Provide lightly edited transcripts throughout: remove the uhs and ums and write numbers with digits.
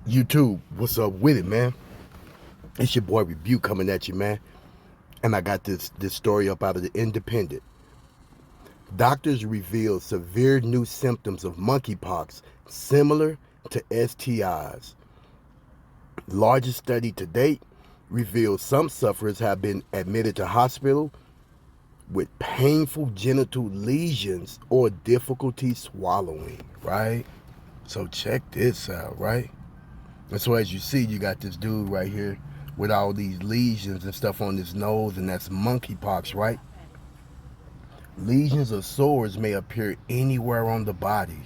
YouTube, what's up with it, man? It's your boy Rebuke coming at you, man. And I got this story up out of the Independent. Doctors reveal severe new symptoms of monkeypox similar to STIs. Largest study to date reveals some sufferers have been admitted to hospital with painful genital lesions or difficulty swallowing, right? So check this out, right? And so as you see, you got this dude right here with all these lesions and stuff on his nose, and that's monkeypox, right? Lesions or sores may appear anywhere on the body,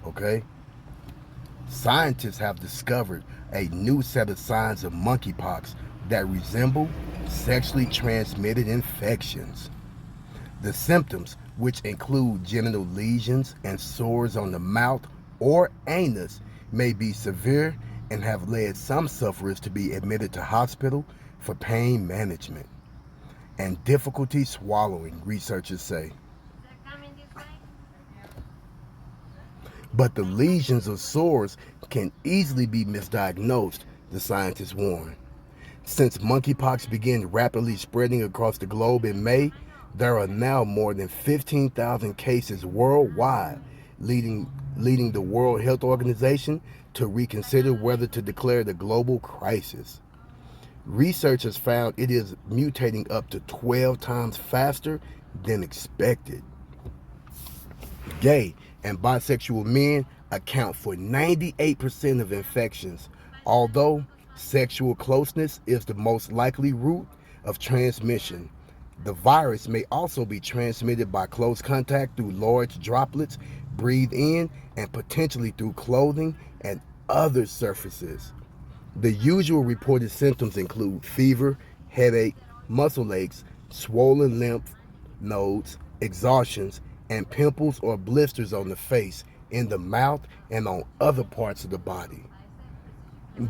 okay? Scientists have discovered a new set of signs of monkeypox that resemble sexually transmitted infections. The symptoms, which include genital lesions and sores on the mouth or anus, may be severe and have led some sufferers to be admitted to hospital for pain management and difficulty swallowing, researchers say. But the lesions or sores can easily be misdiagnosed, the scientists warn. Since monkeypox began rapidly spreading across the globe in May, there are now more than 15,000 cases worldwide, leading the World Health Organization to reconsider whether to declare the global crisis. Researchers found it is mutating up to 12 times faster than expected. Gay and bisexual men account for 98% of infections, although sexual closeness is the most likely route of transmission. The virus may also be transmitted by close contact through large droplets breathed in and potentially through clothing and other surfaces. The usual reported symptoms include fever, headache, muscle aches, swollen lymph nodes, exhaustions, and pimples or blisters on the face, in the mouth, and on other parts of the body.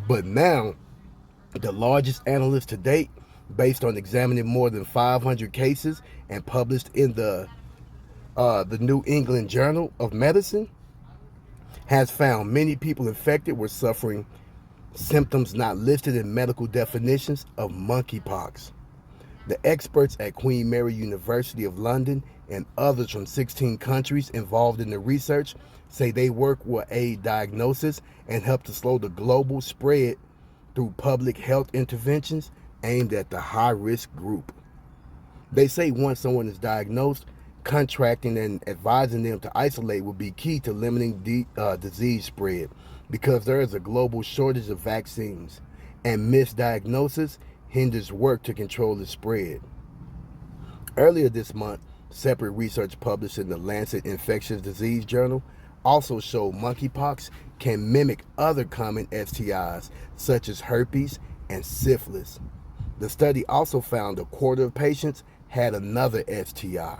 But now, the largest analyst to date, based on examining more than 500 cases and published in the New England Journal of Medicine, has found many people infected were suffering symptoms not listed in medical definitions of monkeypox. The experts at Queen Mary University of London and others from 16 countries involved in the research say they work with aid diagnosis and help to slow the global spread through public health interventions aimed at the high-risk group. They say once someone is diagnosed, contracting and advising them to isolate will be key to limiting disease spread, because there is a global shortage of vaccines, and misdiagnosis hinders work to control the spread. Earlier this month, separate research published in the Lancet Infectious Disease Journal also showed monkeypox can mimic other common STIs such as herpes and syphilis. The study also found a quarter of patients had another STI.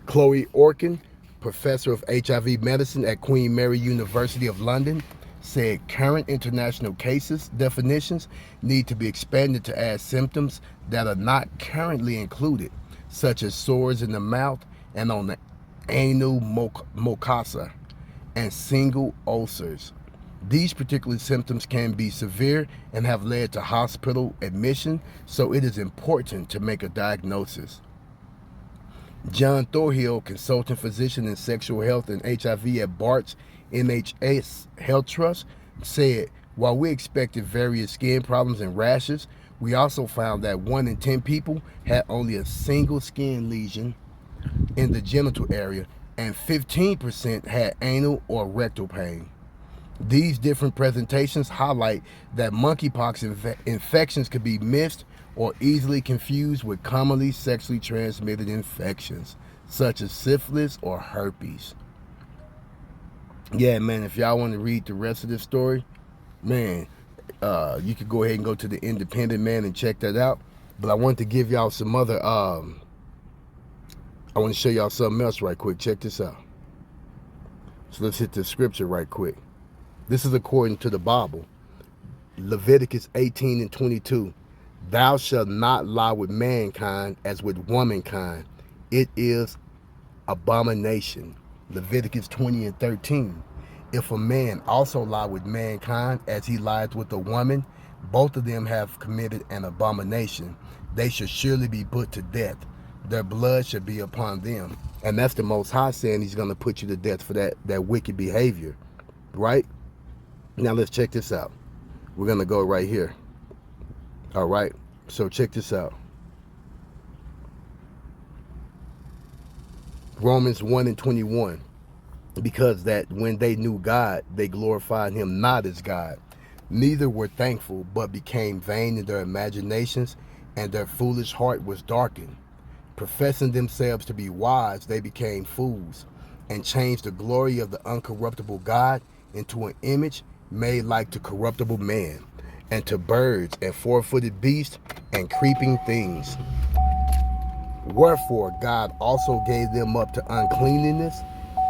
Chloe Orkin, professor of HIV medicine at Queen Mary University of London, said current international cases definitions need to be expanded to add symptoms that are not currently included, such as sores in the mouth and on the anal mucosa and single ulcers. These particular symptoms can be severe and have led to hospital admission, so it is important to make a diagnosis. John Thorhill, consultant physician in sexual health and HIV at Bart's NHS Health Trust, said, while we expected various skin problems and rashes, we also found that 1 in 10 people had only a single skin lesion in the genital area, and 15% had anal or rectal pain. These different presentations highlight that monkeypox infections could be missed or easily confused with commonly sexually transmitted infections, such as syphilis or herpes. Yeah, man, if y'all want to read the rest of this story, man, you could go ahead and go to the Independent, man, and check that out. But I want to give y'all some other, I want to show y'all something else right quick. Check this out. So let's hit the scripture right quick. This is according to the Bible. Leviticus 18:22. Thou shalt not lie with mankind as with womankind. It is abomination. Leviticus 20:13. If a man also lie with mankind as he lies with a woman, both of them have committed an abomination. They should surely be put to death. Their blood should be upon them. And that's the Most High saying he's going to put you to death for that wicked behavior, right? Now let's check this out. We're going to go right here. All right, so check this out. Romans 1:21. Because that when they knew God, they glorified him not as God. Neither were thankful, but became vain in their imaginations, and their foolish heart was darkened. Professing themselves to be wise, they became fools, and changed the glory of the uncorruptible God into an image made like to corruptible man, and to birds, and four-footed beasts, and creeping things. Wherefore God also gave them up to uncleanness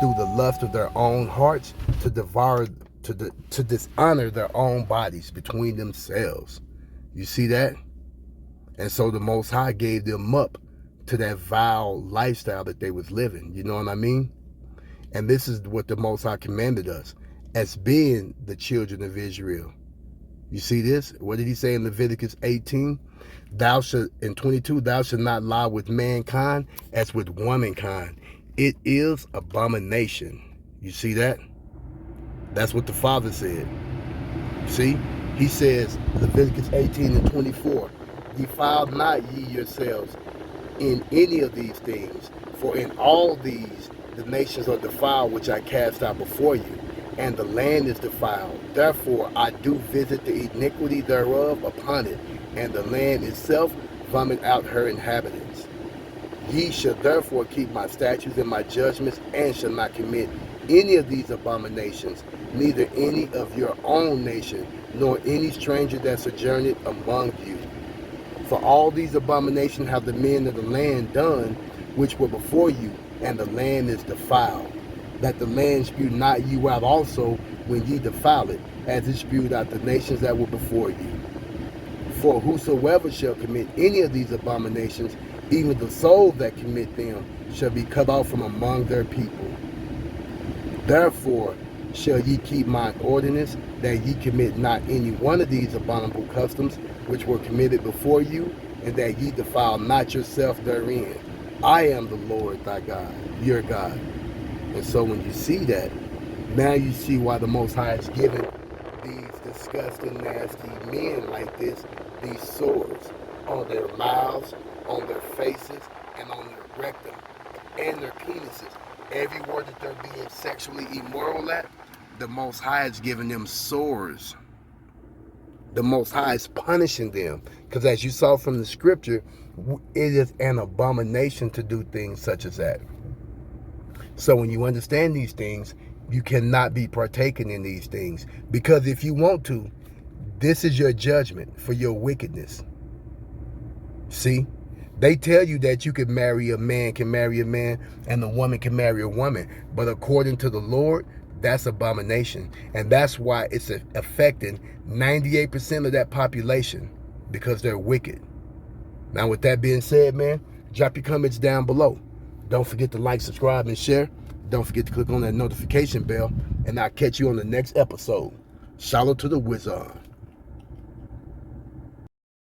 through the lust of their own hearts, to devour, to dishonor their own bodies between themselves. You see that? And so the Most High gave them up to that vile lifestyle that they was living. You know what I mean? And this is what the Most High commanded us as being the children of Israel. You see this? What did he say in Leviticus 18? Thou shalt, in 22, thou shalt not lie with mankind as with womankind. It is abomination. You see that? That's what the Father said. See? He says, Leviticus 18:24, defile not ye yourselves in any of these things, for in all these the nations are defiled which I cast out before you, and the land is defiled. Therefore I do visit the iniquity thereof upon it, and the land itself vomit out her inhabitants. Ye shall therefore keep my statutes and my judgments, and shall not commit any of these abominations, neither any of your own nation, nor any stranger that sojourneth among you. For all these abominations have the men of the land done, which were before you, and the land is defiled. That the land spew not you out also when ye defile it, as it spewed out the nations that were before you. For whosoever shall commit any of these abominations, even the soul that commit them, shall be cut off from among their people. Therefore shall ye keep mine ordinance, that ye commit not any one of these abominable customs which were committed before you, and that ye defile not yourself therein. I am the Lord thy God, your God. And so when you see that, now you see why the Most High has given these disgusting, nasty men like this these sores on their mouths, on their faces, and on their rectum, and their penises. Everywhere that they're being sexually immoral at, the Most High is giving them sores. The Most High is punishing them. Because as you saw from the scripture, it is an abomination to do things such as that. So when you understand these things, you cannot be partaking in these things. Because if you want to, this is your judgment for your wickedness. See? They tell you that you can marry a man, and a woman can marry a woman. But according to the Lord, that's abomination. And that's why it's affecting 98% of that population, because they're wicked. Now, with that being said, man, drop your comments down below. Don't forget to like, subscribe, and share. Don't forget to click on that notification bell, and I'll catch you on the next episode. Shalom to the Wizard.